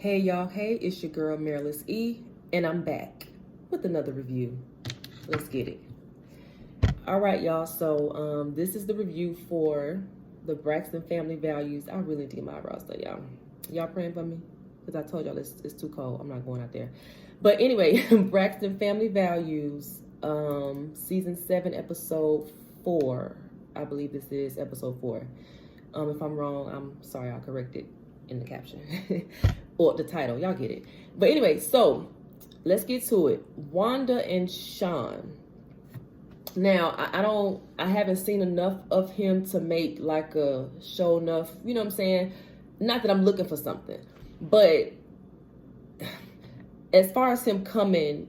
Hey y'all, hey, it's your girl Marilys E, and I'm back with another review. Let's get it. All right, y'all, so this is the review for the Braxton Family Values. I really did my eyebrows though, y'all. Y'all praying for me? Because I told y'all it's too cold. I'm not going out there. But anyway, Braxton Family Values, season 7, episode 4. I believe this is episode 4. If I'm wrong, I'm sorry, I'll correct it in the caption. Or the title, y'all get it. But anyway, so let's get to it. Wanda and Sean. Now, I haven't seen enough of him to make like a show enough, you know what I'm saying? Not that I'm looking for something, but as far as him coming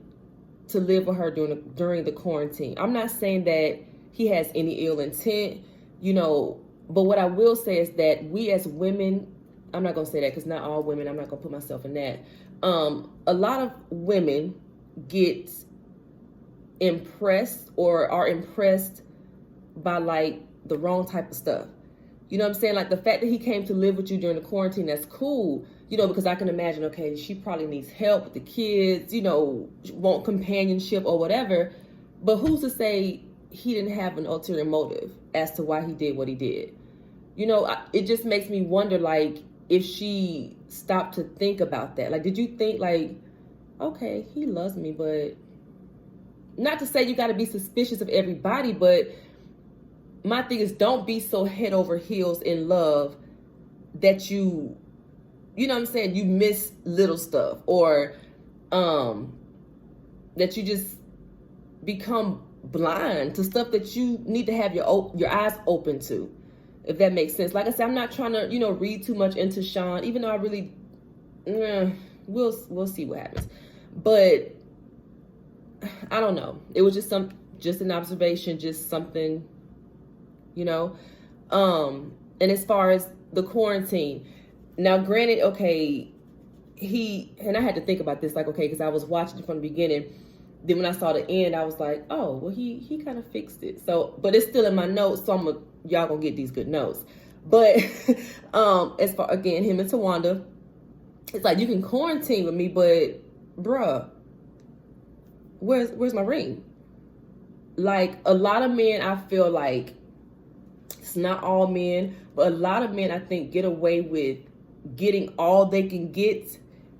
to live with her during the quarantine, I'm not saying that he has any ill intent, you know, but what I will say is that we as women, I'm not going to say that because not all women, I'm not going to put myself in that. A lot of women get impressed or are impressed by like the wrong type of stuff. You know what I'm saying? Like the fact that he came to live with you during the quarantine, that's cool. You know, because I can imagine, okay, she probably needs help with the kids, you know, want companionship or whatever. But who's to say he didn't have an ulterior motive as to why he did what he did? You know, it just makes me wonder, like, if she stopped to think about that. Like, did you think, like, okay, he loves me, but not to say you got to be suspicious of everybody, but my thing is don't be so head over heels in love that you know what I'm saying, you miss little stuff, or that you just become blind to stuff that you need to have your eyes open to. If that makes sense. Like I said, I'm not trying to, you know, read too much into Sean, even though I really, we'll see what happens. But I don't know. It was just an observation, just something, you know. And as far as the quarantine, now granted, okay, and I had to think about this, like, okay, because I was watching it from the beginning. Then when I saw the end, I was like, oh, well, he kind of fixed it. So, but it's still in my notes, so y'all gonna get these good notes. But as far, again, him and Tawanda, it's like, you can quarantine with me, but bruh, where's my ring? Like, a lot of men, I feel like, it's not all men, but a lot of men, I think, get away with getting all they can get,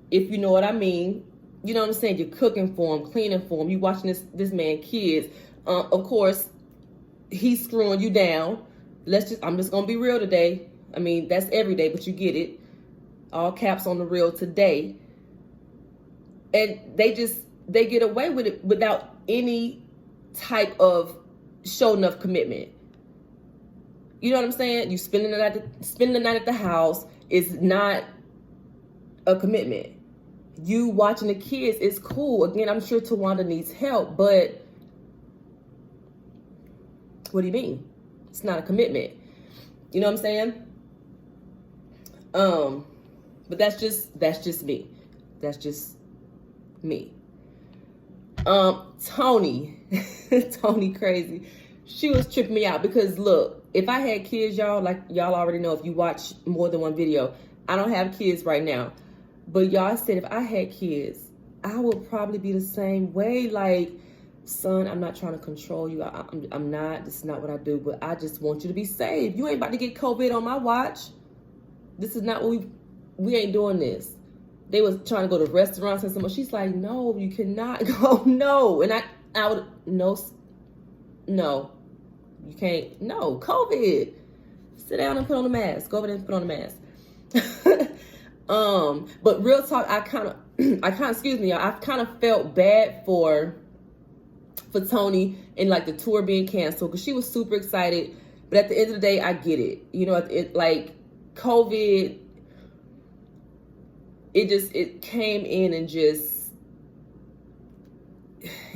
if you know what I mean. You know what I'm saying? You're cooking for him, cleaning for him. You watching this man kids. Of course, he's screwing you down. I'm just gonna be real today. I mean, that's every day, but you get it. All caps on the real today. And they get away with it without any type of show enough commitment. You know what I'm saying? You spending the night at the house is not a commitment. You watching the kids is cool. Again, I'm sure Tawanda needs help, but what do you mean? It's not a commitment. You know what I'm saying? But that's just me. That's just me. Tony crazy. She was tripping me out because look, if I had kids, y'all, like y'all already know, if you watch more than one video, I don't have kids right now. But y'all said if I had kids, I would probably be the same way. Like, son, I'm not trying to control you. I'm not. This is not what I do. But I just want you to be safe. You ain't about to get COVID on my watch. This is not what we ain't doing this. They was trying to go to restaurants and something. She's like, no, you cannot go. No. And I would, no, you can't. No, COVID. Sit down and put on the mask. Go over there and put on the mask. But real talk, I kind of, excuse me, I kind of felt bad for Tony and like the tour being canceled, because she was super excited. But at the end of the day, I get it. You know, like COVID, it came in and just,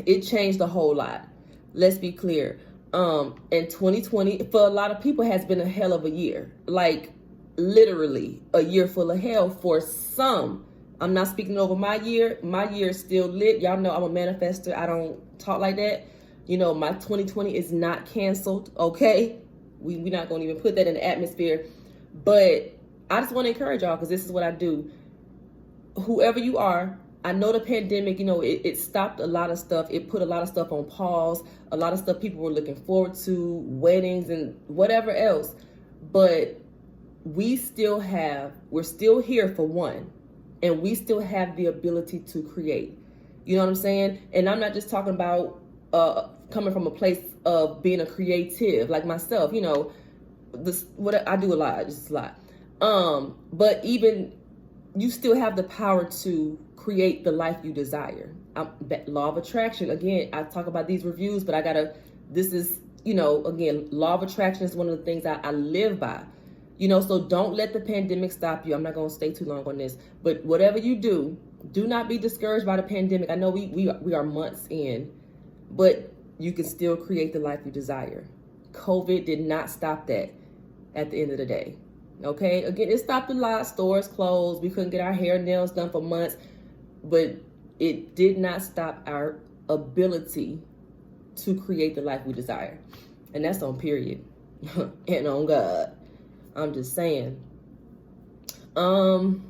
it changed a whole lot. Let's be clear. And 2020 for a lot of people has been a hell of a year. Like, literally a year full of hell for some. I'm not speaking over my year. My year is still lit. Y'all know I'm a manifester. I don't talk like that. You know, my 2020 is not canceled, okay? We're not going to even put that in the atmosphere. But I just want to encourage y'all, because this is what I do. whoever you are, I know the pandemic, it stopped a lot of stuff. It put a lot of stuff on pause. A lot of stuff people were looking forward to, weddings and whatever else. But we're still here for one. And we still have the ability to create. You know what I'm saying? And I'm not just talking about coming from a place of being a creative like myself. What I do a lot, just a lot. But even you still have the power to create the life you desire. Law of attraction. Again, I talk about these reviews, but this is, again, law of attraction is one of the things I live by. So don't let the pandemic stop you. I'm not going to stay too long on this, but whatever you do not be discouraged by the pandemic. I know we are months in, but you can still create the life you desire. COVID did not stop that at the end of the day. Okay. Again, it stopped a lot. Stores closed. We couldn't get our hair and nails done for months, but it did not stop our ability to create the life we desire. And that's on period and on God. I'm just saying. Oh,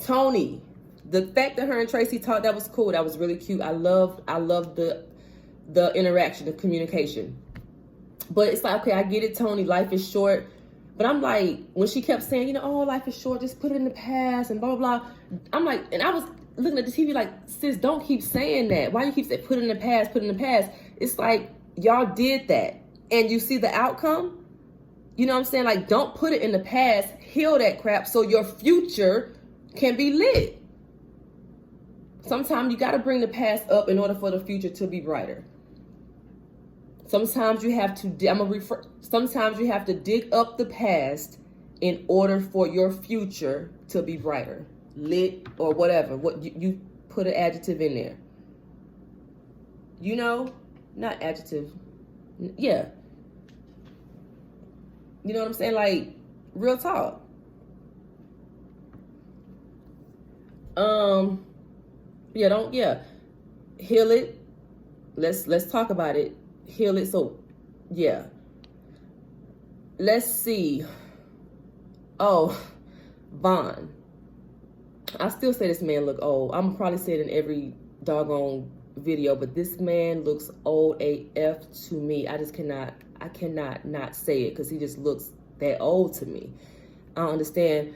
Tony. The fact that her and Tracy talked, that was cool. That was really cute. I love the interaction, the communication. But it's like, okay, I get it, Tony. Life is short. But I'm like, when she kept saying, life is short, just put it in the past and blah, blah, blah. I'm like, and I was looking at the TV like, sis, don't keep saying that. Why you keep saying put it in the past, put it in the past? It's like, y'all did that. And you see the outcome? You know what I'm saying? Like, don't put it in the past. Heal that crap so your future can be lit. Sometimes you got to bring the past up in order for the future to be brighter. Sometimes you have to, sometimes you have to dig up the past in order for your future to be brighter, lit, or whatever. What you put an adjective in there. Not adjective. Yeah. You know what I'm saying? Like, real talk. Heal it. Let's talk about it. Heal it. So, yeah. Let's see. Oh, Vaughn. I still say this man look old. I'm probably say it in every doggone video, but this man looks old AF to me. I cannot not say it because he just looks that old to me. I don't understand.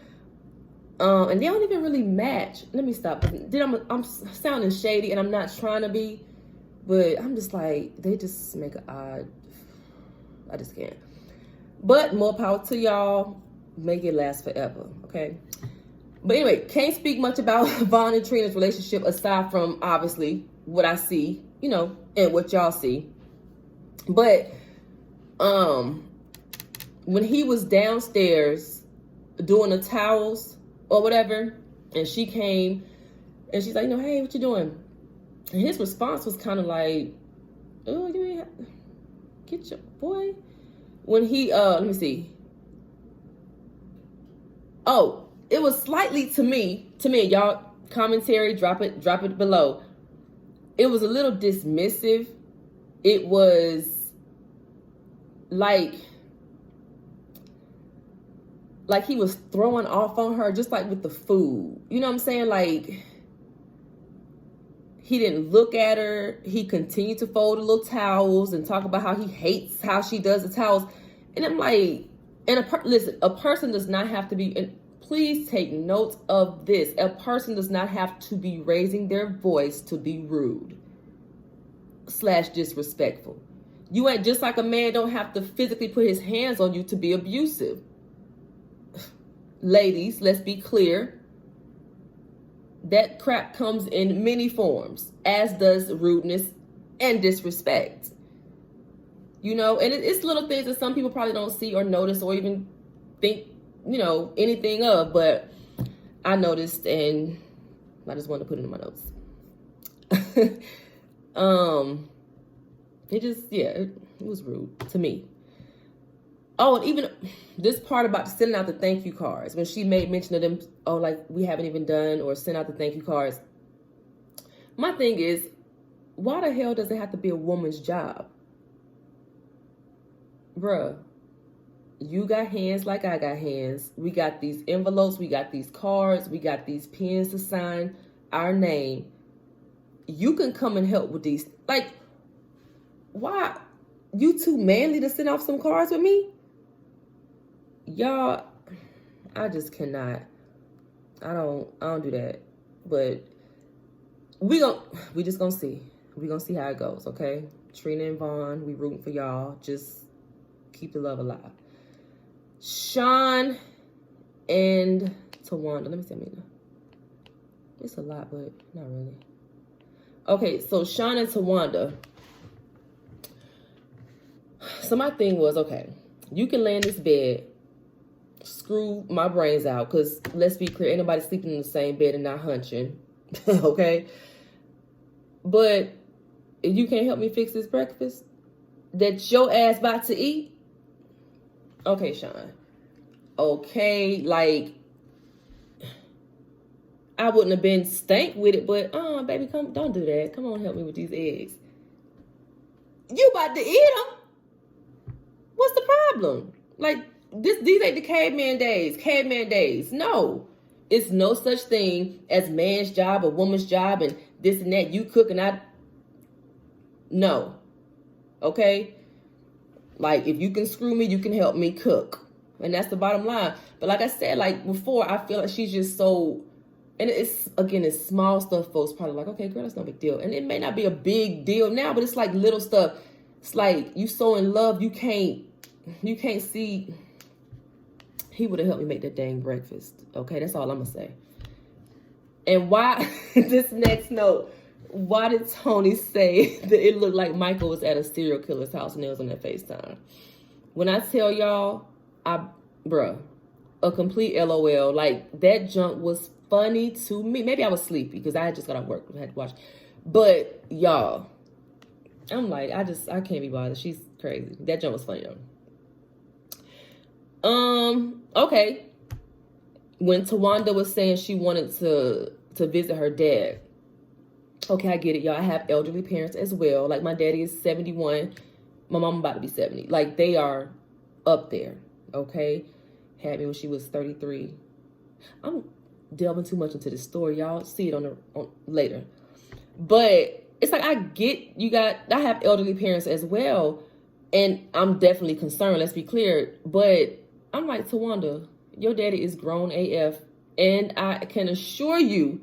And they don't even really match. Let me stop. I'm sounding shady, and I'm not trying to be, but I'm just like, they just make an odd. I just can't. But more power to y'all. Make it last forever, okay? But anyway, can't speak much about Vaughn and Trina's relationship aside from obviously what I see, and what y'all see. But when he was downstairs doing the towels or whatever, and she came and she's like, hey, what you doing? And his response was kind of like, oh, you ain't get your boy. When he let me see. Oh, it was slightly to me, y'all commentary, drop it below. It was a little dismissive. It was like he was throwing off on her, just like with the food. You know what I'm saying? Like, he didn't look at her. He continued to fold the little towels and talk about how he hates how she does the towels. And I'm like, listen, a person does not have to be, and please take note of this. A person does not have to be raising their voice to be rude / disrespectful. You ain't, just like a man don't have to physically put his hands on you to be abusive. Ladies, let's be clear. That crap comes in many forms, as does rudeness and disrespect. And it's little things that some people probably don't see or notice or even think, anything of, but I noticed and I just wanted to put it in my notes. It was rude to me. Oh, and even this part about sending out the thank you cards, when she made mention of them, we haven't even done or sent out the thank you cards. My thing is, why the hell does it have to be a woman's job? Bruh, You got hands like I got hands. We got these envelopes. We got these cards. We got these pens to sign our name. You can come and help with these. Like, why? You too manly to send off some cards with me? Y'all, I just cannot. I don't do that. But we just gonna see. We gonna see how it goes, okay? Trina and Vaughn, we rooting for y'all. Just keep the love alive. Sean and Tawanda. Let me see. It's a lot, but not really. Okay, so Sean and Tawanda. So my thing was, okay, you can lay in this bed, screw my brains out, because let's be clear, ain't nobody sleeping in the same bed and not hunching. Okay? But if you can't help me fix this breakfast that your ass about to eat, okay, Sean. Okay, like, I wouldn't have been stank with it, but, baby, come, don't do that. Come on, help me with these eggs. You about to eat them? What's the problem? Like, these ain't the caveman days. No. It's no such thing as man's job or woman's job and this and that. You cook and I... No. Okay? Like, if you can screw me, you can help me cook. And that's the bottom line. But like I said, like before, I feel like she's just so... And it's small stuff, folks probably like, okay, girl, that's no big deal. And it may not be a big deal now, but it's like little stuff. It's like you so in love, you can't see... He would have helped me make that dang breakfast. Okay, that's all I'm going to say. And why, this next note, why did Tony say that it looked like Michael was at a serial killer's house and it was on that FaceTime? When I tell y'all, a complete LOL. Like, that junk was funny to me. Maybe I was sleepy because I had just got off work and had to watch. But, y'all, I'm like, I can't be bothered. She's crazy. That junk was funny, though. Okay. When Tawanda was saying she wanted to visit her dad. Okay, I get it, y'all. I have elderly parents as well. Like, my daddy is 71. My mom about to be 70. Like, they are up there. Okay? Had me when she was 33. I'm delving too much into this story. Y'all see it on later. But it's like, I have elderly parents as well. And I'm definitely concerned, let's be clear. But I'm like, Tawanda, your daddy is grown AF. And I can assure you,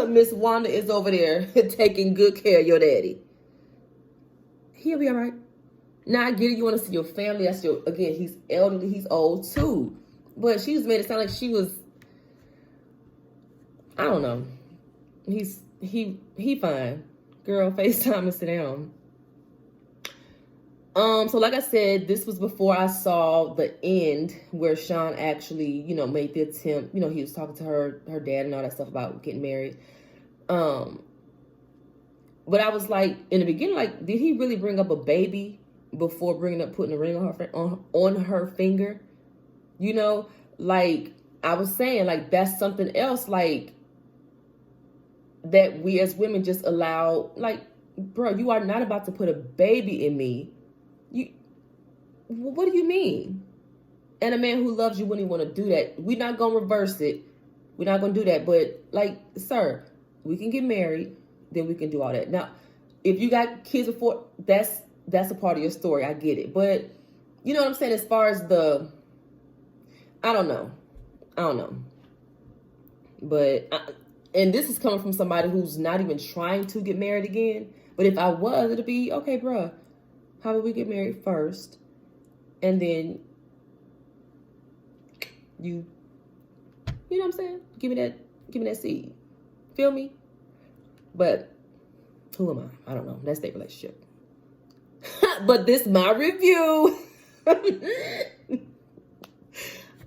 Miss Wanda is over there taking good care of your daddy. He'll be all right. Now, I get it. You want to see your family. Again, he's elderly. He's old, too. But she just made it sound like she was, I don't know. He fine. Girl, FaceTime and sit down. So like I said, this was before I saw the end where Sean actually, made the attempt. He was talking to her dad and all that stuff about getting married. But I was like, in the beginning, like, did he really bring up a baby before putting a ring on her finger? Like I was saying, like, that's something else, like, that we as women just allow. Like, bro, you are not about to put a baby in me. What do you mean? And a man who loves you wouldn't want to do that. We're not going to reverse it. We're not going to do that. But, like, sir, we can get married. Then we can do all that. Now, if you got kids before, that's a part of your story. I get it. But, you know what I'm saying? As far as I don't know. But, and this is coming from somebody who's not even trying to get married again. But if I was, it'd be, okay, bruh, how about we get married first? And then you know what I'm saying? Give me that seed. Feel me? But who am I? I don't know. That's their relationship. But this my review.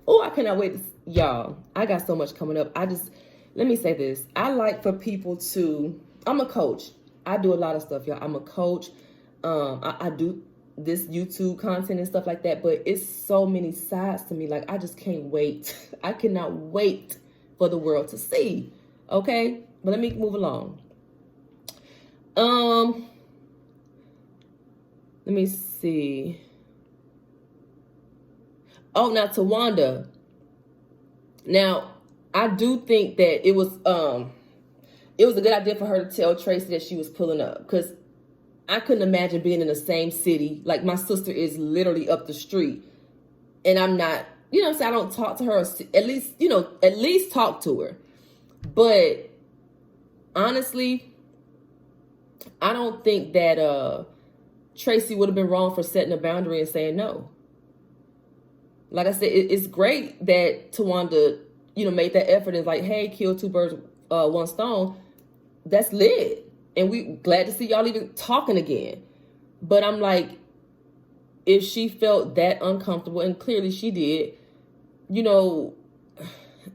Oh, I cannot wait. Y'all, I got so much coming up. Let me say this. I like for people I'm a coach. I do a lot of stuff, y'all. I'm a coach. I do this YouTube content and stuff like that, but it's so many sides to me. Like, I just can't wait. I cannot wait for the world to see. Okay? But let me move along. Let me see. Oh, now Tawanda. Now, I do think that it was a good idea for her to tell Tracy that she was pulling up, because I couldn't imagine being in the same city. Like, my sister is literally up the street, and I'm not, you know what I'm saying, I don't talk to her, at least talk to her. But honestly, I don't think that Tracy would have been wrong for setting a boundary and saying no. Like I said, it's great that Tawanda, made that effort and like, hey, kill two birds, one stone. That's lit. And we glad to see y'all even talking again. But I'm like, if she felt that uncomfortable, and clearly she did,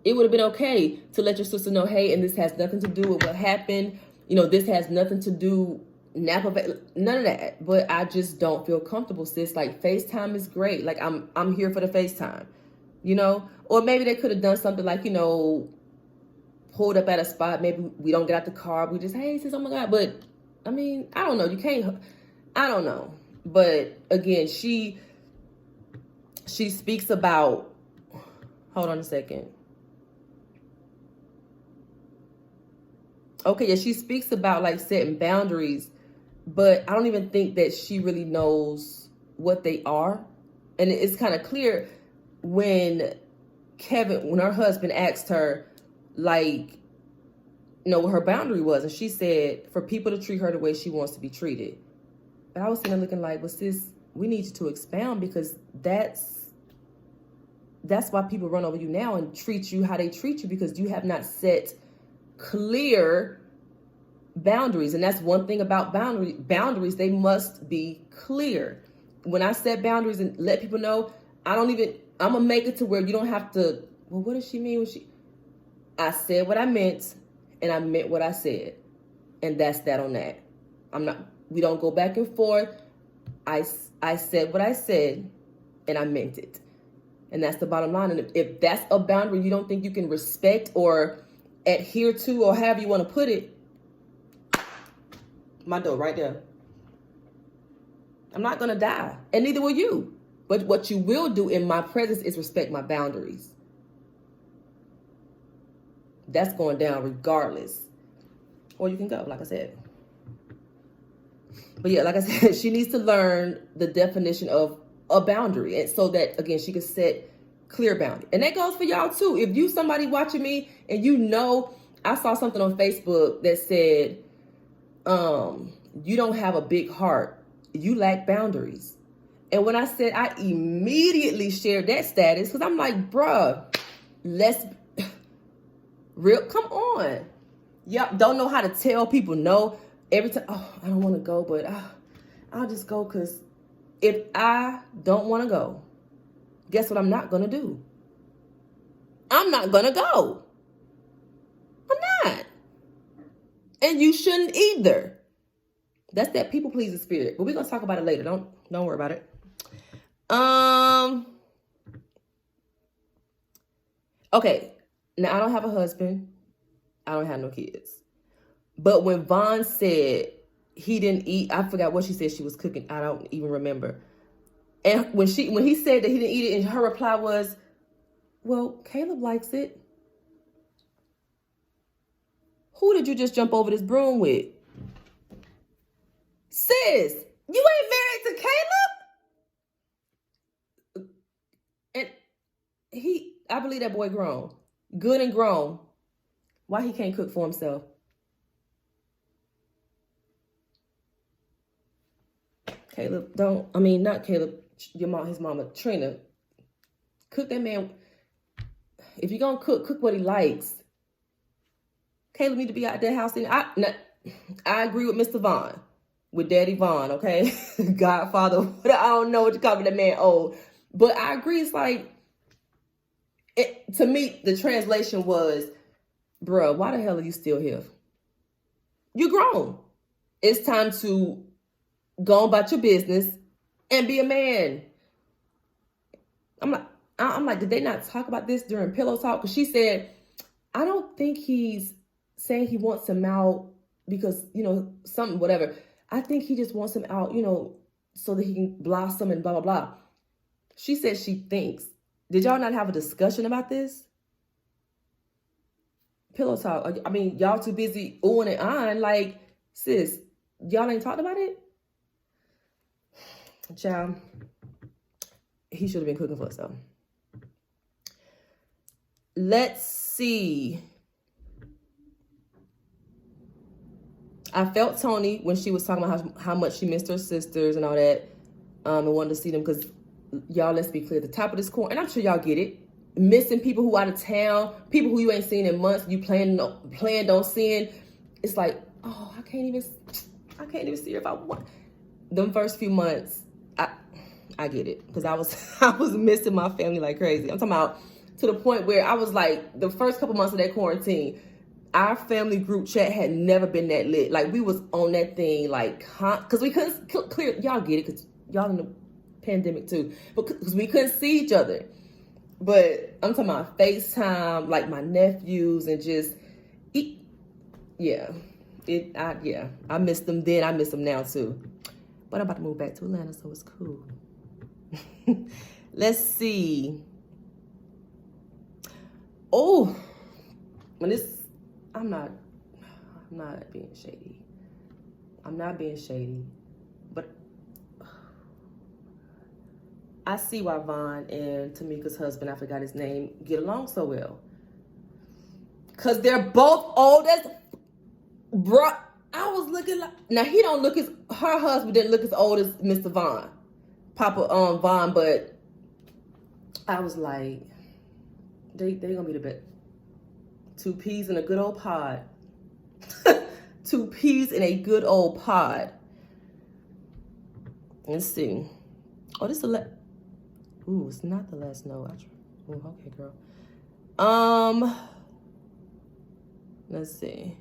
it would have been okay to let your sister know, hey, and this has nothing to do with what happened. This has nothing to do, none of that. But I just don't feel comfortable, sis. Like, FaceTime is great. Like, I'm here for the FaceTime, Or maybe they could have done something like, pulled up at a spot. Maybe we don't get out the car. We just, hey, sis, oh my God. But, I mean, I don't know. You can't, I don't know. But, again, she speaks about, hold on a second. Okay, yeah, she speaks about like setting boundaries, but I don't even think that she really knows what they are. And it's kind of clear when her husband asked her, like, what her boundary was. And she said for people to treat her the way she wants to be treated. But I was sitting there looking like, well, sis, we need you to expound, because that's why people run over you now and treat you how they treat you, because you have not set clear boundaries. And that's one thing about boundaries, they must be clear. When I set boundaries and let people know, I'm gonna make it to where you don't have to, well, what does she mean when I said what I meant, and I meant what I said, and that's that on that. We don't go back and forth. I said what I said, and I meant it, and that's the bottom line. And if that's a boundary you don't think you can respect or adhere to, or however you want to put it, my door right there. I'm not gonna die, and neither will you. But what you will do in my presence is respect my boundaries. That's going down regardless. Or you can go, like I said. But yeah, like I said, she needs to learn the definition of a boundary, and so that, again, she can set clear boundary. And that goes for y'all too. If you somebody watching me and I saw something on Facebook that said, you don't have a big heart, you lack boundaries. And when I said, I immediately shared that status, because I'm like, bruh, come on. Y'all don't know how to tell people no. Every time, I don't want to go, but I'll just go, because if I don't want to go, guess what I'm not going to do? I'm not going to go. I'm not. And you shouldn't either. That's that people pleasing spirit. But we're going to talk about it later. Don't worry about it. Okay. Now, I don't have a husband. I don't have no kids. But when Vaughn said he didn't eat, I forgot what she said she was cooking. I don't even remember. And when he said that he didn't eat it, and her reply was, well, Caleb likes it. Who did you just jump over this broom with? Sis, you ain't married to Caleb? And I believe that boy grown. Good and grown. Why he can't cook for himself? Caleb, not Caleb, his mama, Trina. Cook that man. If you're going to cook what he likes. Caleb need to be out that house. I agree with Mr. Vaughn, with Daddy Vaughn, okay? Godfather, I don't know what you call that man old. But I agree, it's like, to me, the translation was, bruh, why the hell are you still here? You're grown. It's time to go about your business and be a man. I'm like, did they not talk about this during Pillow Talk? Because she said, I don't think he's saying he wants him out because, something, whatever. I think he just wants him out, so that he can blossom and blah, blah, blah. She said she thinks. Did y'all not have a discussion about this? Pillow talk. I mean, y'all too busy oohing and ahhing. Like, sis, y'all ain't talked about it? Child, he should have been cooking for us, though. Let's see. I felt Tony when she was talking about how much she missed her sisters and all that, and wanted to see them, because y'all, let's be clear, the top of this corner, and I'm sure y'all get it, missing people who out of town, people who you ain't seen in months, you planned on seeing. It's like, oh, I can't even see her if I want. Them first few months, I get it, because I was missing my family like crazy. I'm talking about to the point where I was like, the first couple months of that quarantine, our family group chat had never been that lit. Like, we was on that thing, like, because we couldn't clear. Y'all get it, because y'all in the pandemic too, but because we couldn't see each other. But I'm talking about FaceTime, like my nephews, and just, I missed them then. I miss them now too. But I'm about to move back to Atlanta, so it's cool. Let's see. Oh, I'm not being shady. I'm not being shady, but I see why Vaughn and Tamika's husband, I forgot his name, get along so well. Because they're both old as... Bro, I was looking like... Now, her husband didn't look as old as Mr. Vaughn. Papa Vaughn, but I was like, they gonna be the best. 2 peas in a good old pod. 2 peas in a good old pod. Let's see. Oh, this is ooh, it's not the last note. Ooh, okay, girl. Let's see.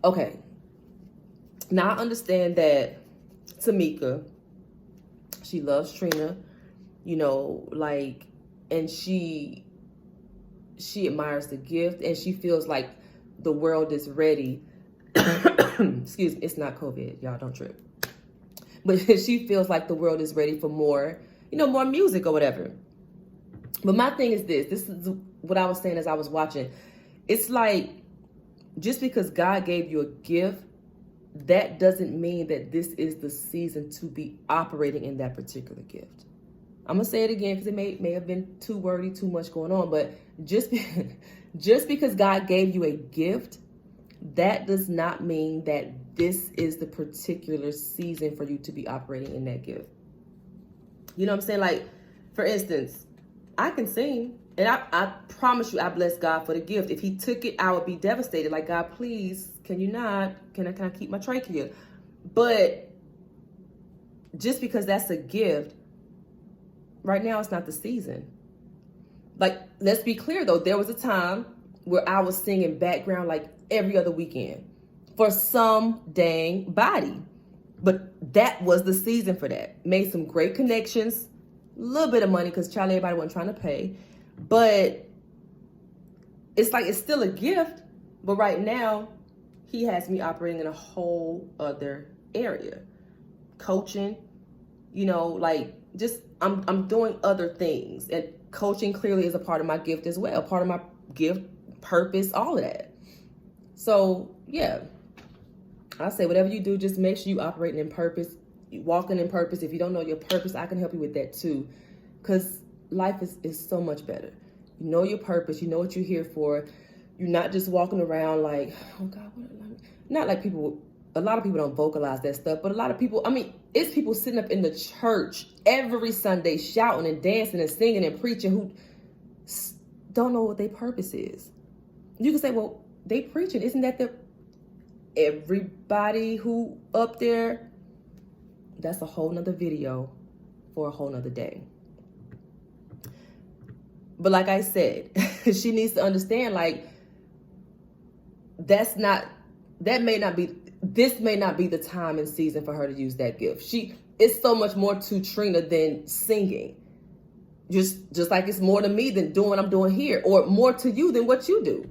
Okay. Now I understand that Tamika, she loves Trina, you know, like, and she admires the gift, and she feels like the world is ready. Excuse me, it's not COVID, y'all, don't trip. But she feels like the world is ready for more, more music or whatever. But my thing is this is what I was saying as I was watching. It's like, just because God gave you a gift, that doesn't mean that this is the season to be operating in that particular gift. I'm going to say it again, because it may have been too wordy, too much going on. But just because God gave you a gift, that does not mean that this is the particular season for you to be operating in that gift. You know what I'm saying? Like, for instance, I can sing, and I promise you, I bless God for the gift. If he took it, I would be devastated. Like, God, please, can you not? Can I keep my trachea? But just because that's a gift, right now it's not the season. Like, let's be clear though, there was a time where I was singing background like every other weekend for some dang body. But that was the season for that. Made some great connections, a little bit of money, because Charlie, everybody wasn't trying to pay. But it's like, it's still a gift, but right now he has me operating in a whole other area. Coaching, like, just I'm doing other things, and coaching clearly is a part of my gift as well, part of my gift, purpose, all of that. So yeah, I say whatever you do, just make sure you operating in purpose, you walking in purpose. If you don't know your purpose, I can help you with that too, because life is so much better. You know your purpose, you know what you're here for. You're not just walking around like, oh God, not like people. A lot of people don't vocalize that stuff, but a lot of people, it's people sitting up in the church every Sunday shouting and dancing and singing and preaching who don't know what their purpose is. You can say, well, they preaching. Isn't that everybody who up there? That's a whole nother video for a whole nother day. But like I said, she needs to understand, like, this may not be the time and season for her to use that gift. It's so much more to Trina than singing. Just like it's more to me than doing what I'm doing here, or more to you than what you do.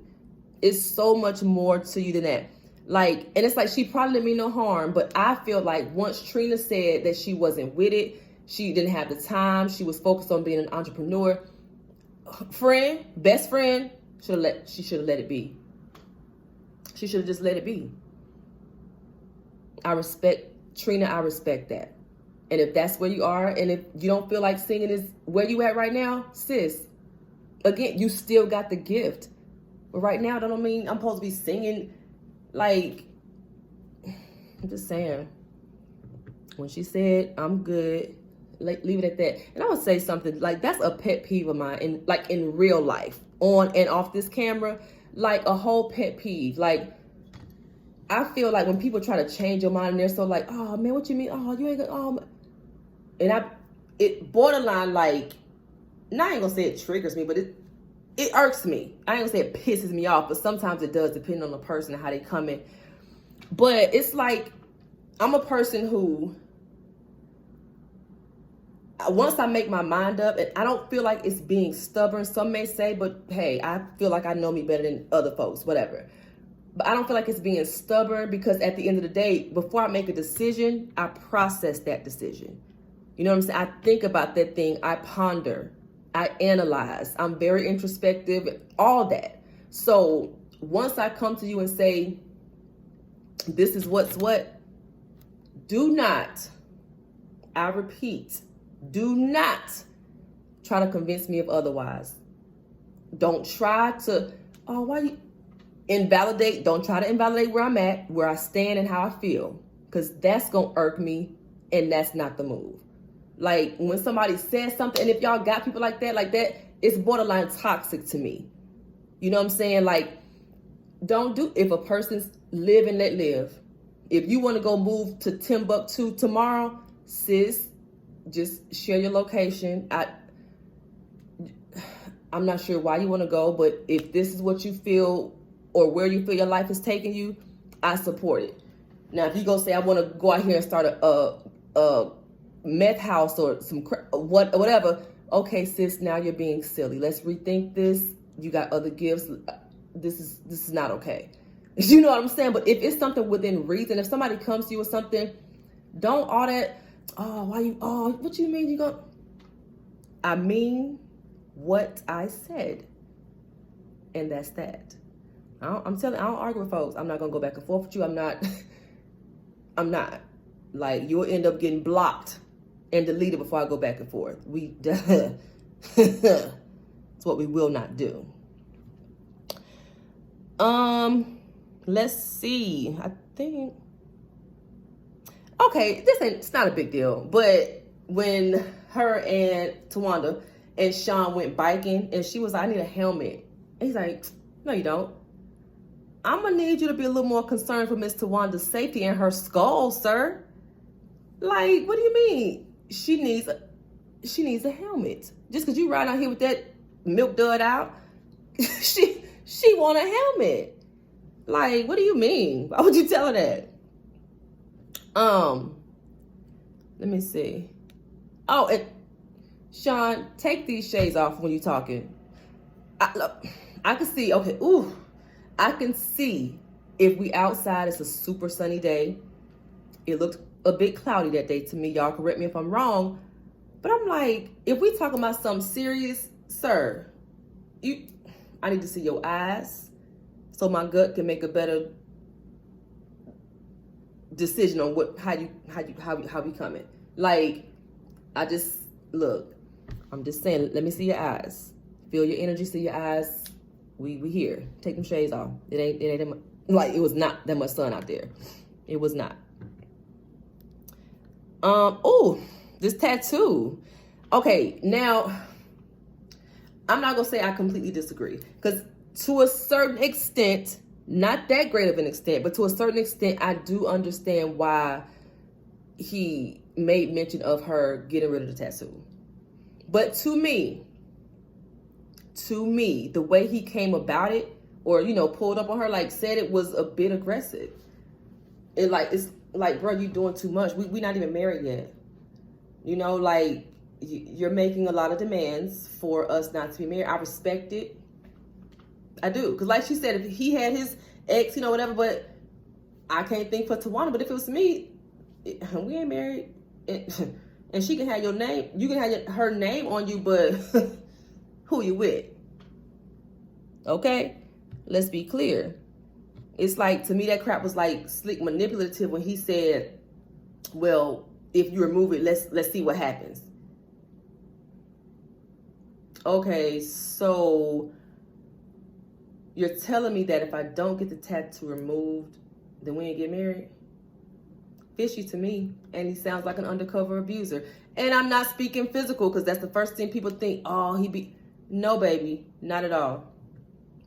It's so much more to you than that. Like, and it's like, she probably didn't mean no harm, but I feel like once Trina said that she wasn't with it, She didn't have the time. She was focused on being an entrepreneur. Friend, best friend, she should have let it be. She should have just let it be. I respect Trina. I respect that. And if that's where you are, and if you don't feel like singing is where you at right now, sis, again, you still got the gift. But right now, that don't mean I'm supposed to be singing. Like, I'm just saying. When she said, I'm good, leave it at that. And I would say something, like, that's a pet peeve of mine, in real life, on and off this camera, like a whole pet peeve. Like, I feel like when people try to change your mind and they're so like, oh man, what you mean? Oh, you ain't gonna, oh. And it borderline, like, now I ain't gonna say it triggers me, but it irks me. I ain't gonna say it pisses me off, but sometimes it does, depending on the person and how they come in. But it's like, I'm a person who, once I make my mind up, and I don't feel like it's being stubborn, some may say, but hey, I feel like I know me better than other folks, whatever. But I don't feel like it's being stubborn, because at the end of the day, before I make a decision, I process that decision. You know what I'm saying? I think about that thing. I ponder. I analyze. I'm very introspective, all that. So once I come to you and say, this is what's what, do not, I repeat, do not try to convince me of otherwise. Don't try to, oh, why you invalidate? Don't try to invalidate where I'm at, where I stand, and how I feel, because that's gonna irk me, and that's not the move. Like, when somebody says something, and if y'all got people like that, it's borderline toxic to me. You know what I'm saying? Like, don't do, if a person's live and let live. If you want to go move to Timbuktu tomorrow, sis, just share your location. I'm not sure why you want to go, but if this is what you feel or where you feel your life is taking you, I support it. Now, if you go say, I want to go out here and start a meth house or some whatever, okay, sis, now you're being silly. Let's rethink this. You got other gifts. This is not okay. You know what I'm saying? But if it's something within reason, if somebody comes to you with something, don't all that, oh, why you, oh, what you mean you go? I mean what I said. And that's that. I'm telling you, I don't argue with folks. I'm not going to go back and forth with you. I'm not. Like, you'll end up getting blocked and deleted before I go back and forth. It's what we will not do. Let's see. I think, okay, it's not a big deal, but when her and Tawanda and Sean went biking, and she was like, I need a helmet. And he's like, no, you don't. I'm gonna need you to be a little more concerned for Miss Tawanda's safety and her skull, sir. Like, what do you mean? She needs a helmet. Just because you ride out here with that milk dud out, she want a helmet. Like, what do you mean? Why would you tell her that? Let me see. Oh, and Sean, take these shades off when you're talking. I can see, okay, ooh. I can see if we outside, it's a super sunny day. It looked a bit cloudy that day to me. Y'all correct me if I'm wrong. But I'm like, if we talking about something serious, sir, I need to see your eyes so my gut can make a better decision on how we coming. Like, look, I'm just saying, let me see your eyes. Feel your energy, see your eyes. We here. Take them shades off. It ain't that much, like, it was not that much sun out there. It was not. Oh, this tattoo. Okay, now I'm not gonna say I completely disagree, because to a certain extent, not that great of an extent, but to a certain extent, I do understand why he made mention of her getting rid of the tattoo. But to me, the way he came about it, or, pulled up on her, like, said it was a bit aggressive. It's like, bro, you doing too much. We not even married yet. Like, you're making a lot of demands for us not to be married. I respect it. I do. Because like she said, if he had his ex, whatever, but I can't think for Tawana. But if it was me, we ain't married. And she can have your name, you can have her name on you, but who you with? Okay? Let's be clear. It's like, to me, that crap was like slick manipulative when he said, well, if you remove it, let's see what happens. Okay, so you're telling me that if I don't get the tattoo removed, then we ain't get married? Fishy to me. And he sounds like an undercover abuser. And I'm not speaking physical, because that's the first thing people think. Oh, no, baby, not at all.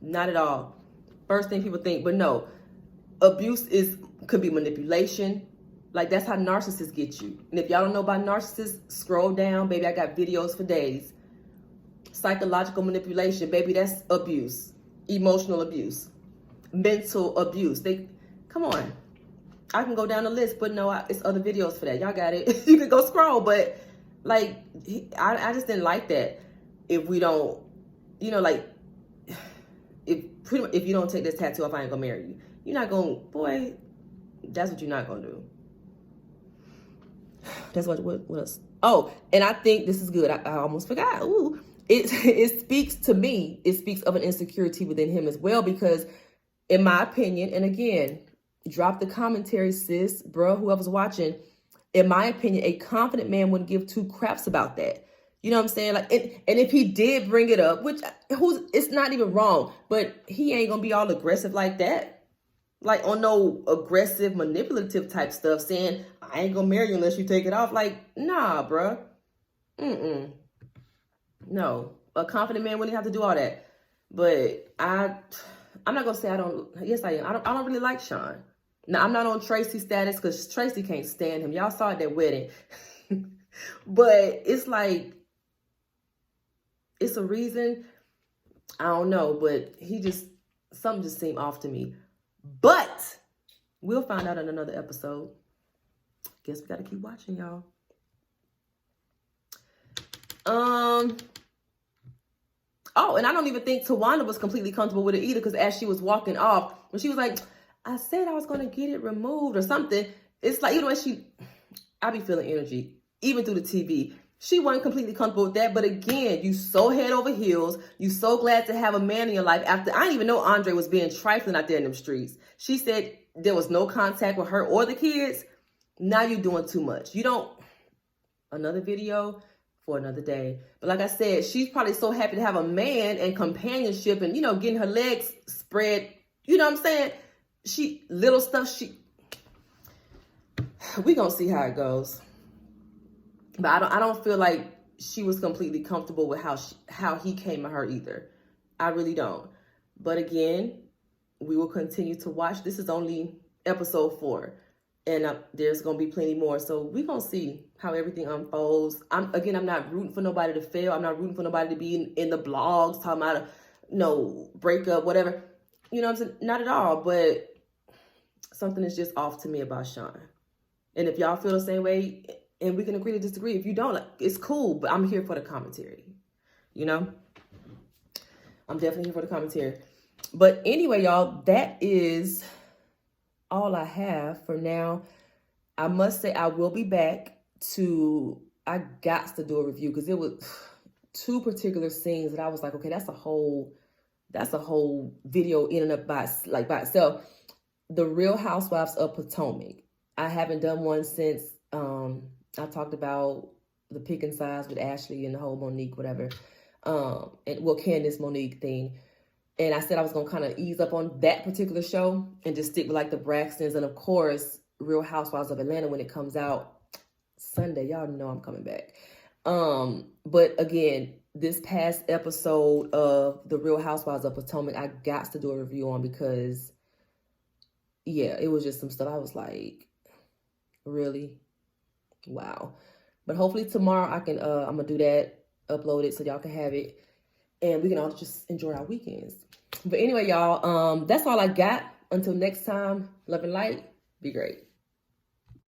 Not at all. First thing people think. But no, abuse could be manipulation. Like, that's how narcissists get you. And if y'all don't know about narcissists, scroll down, baby. I got videos for days. Psychological manipulation, baby, that's abuse. Emotional abuse. Mental abuse. Come on. I can go down the list, but no, it's other videos for that. Y'all got it. You can go scroll, but like, I just didn't like that. If we don't, like, if you don't take this tattoo off, I ain't gonna marry you. You're not gonna, boy, that's what you're not gonna do. That's what else? Oh, and I think this is good. I almost forgot. Ooh, it speaks to me. It speaks of an insecurity within him as well, because in my opinion, and again, drop the commentary, sis, bro, whoever's watching. In my opinion, a confident man wouldn't give two craps about that. You know what I'm saying? Like, and if he did bring it up, which it's not even wrong, but he ain't gonna be all aggressive like that. Like, on no aggressive, manipulative type stuff, saying, I ain't gonna marry you unless you take it off. Like, nah, bruh. No. A confident man wouldn't have to do all that. But I'm not gonna say I don't. Yes, I am. I don't really like Sean. Now, I'm not on Tracy's status, because Tracy can't stand him. Y'all saw at that wedding. But it's like, it's a reason. I don't know, but something just seemed off to me. But we'll find out in another episode. Guess we gotta keep watching, y'all. Oh, and I don't even think Tawanda was completely comfortable with it either, because as she was walking off, when she was like, I said I was gonna get it removed or something. It's like, I be feeling energy, even through the TV. She wasn't completely comfortable with that. But again, you so head over heels. You so glad to have a man in your life. After, I didn't even know Andre was being trifling out there in them streets. She said there was no contact with her or the kids. Now you're doing too much. Another video for another day. But like I said, she's probably so happy to have a man and companionship and, getting her legs spread. You know what I'm saying? Little stuff, we gonna see how it goes. But I don't feel like she was completely comfortable with how he came at her either. I really don't. But again, we will continue to watch. This is only episode 4. And there's going to be plenty more. So we're going to see how everything unfolds. I'm not rooting for nobody to fail. I'm not rooting for nobody to be in the blogs talking about breakup, whatever. You know what I'm saying? Not at all. But something is just off to me about Sean. And if y'all feel the same way, and we can agree to disagree. If you don't, it's cool. But I'm here for the commentary. I'm definitely here for the commentary. But anyway, y'all, that is all I have for now. I must say I will be back I got to do a review, because it was 2 particular scenes that I was like, okay, that's a whole video in and of by itself. The Real Housewives of Potomac. I haven't done one since I talked about the pick and size with Ashley and the whole Monique, whatever. Candace Monique thing. And I said I was going to kind of ease up on that particular show and just stick with like the Braxtons. And of course, Real Housewives of Atlanta when it comes out Sunday. Y'all know I'm coming back. But again, this past episode of the Real Housewives of Potomac, I got to do a review on, because yeah, it was just some stuff I was like, really? Wow. But hopefully tomorrow I'm going to do that, upload it so y'all can have it. And we can all just enjoy our weekends. But anyway, y'all, that's all I got. Until next time, love and light. Be great.